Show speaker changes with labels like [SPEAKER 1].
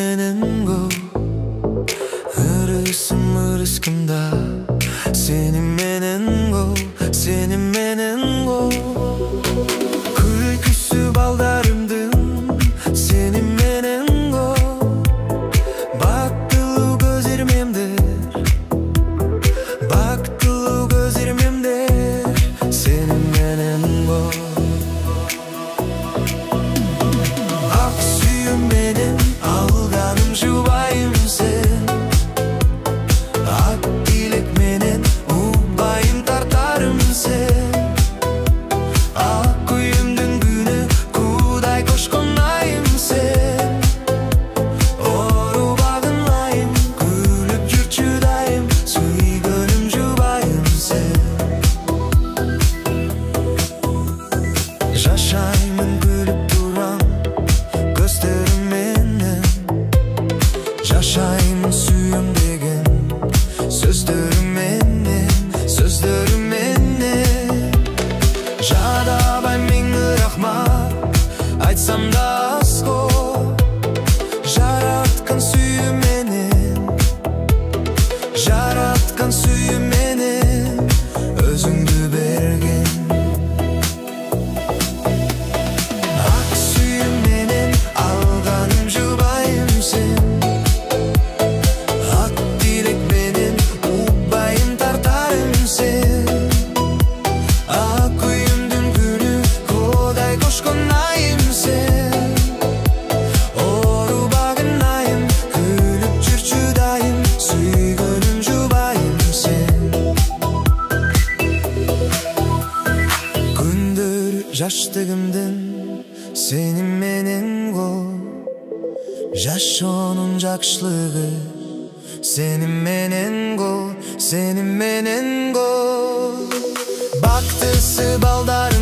[SPEAKER 1] менен го ырыскымда сени менен го күлкүсү балдарымдын сени менен го бактылуу көз ирмемдер сени менен го ак сүйүм менен алганым жубайым сен ак тилек менен убайым тартарым сен ак күйүмдүн күнү куудай кошкон айым сен оорубагын айым күлүп жүрчү дайым сүйгөнүм жубайым сен жашаймын күлүп турам көздөрүм менен жашаймын сүйүм деген сөздөрүм менен жадабай миң рахмат айтсам да аз го жараткан сүйүм менен өзүңдү берген ак сүйүм менен алганым жубайым сен ак тилек менен убайым тартарым сен ак күйүмдүн күнү куудай кошкон айым сен оорубагын айым күлүп жүрчү дайым сүйгөнүм жубайым сен күндөр жаштыгымдын сени менен го жашоонун жакшылыгы сени менен го бактысы балдар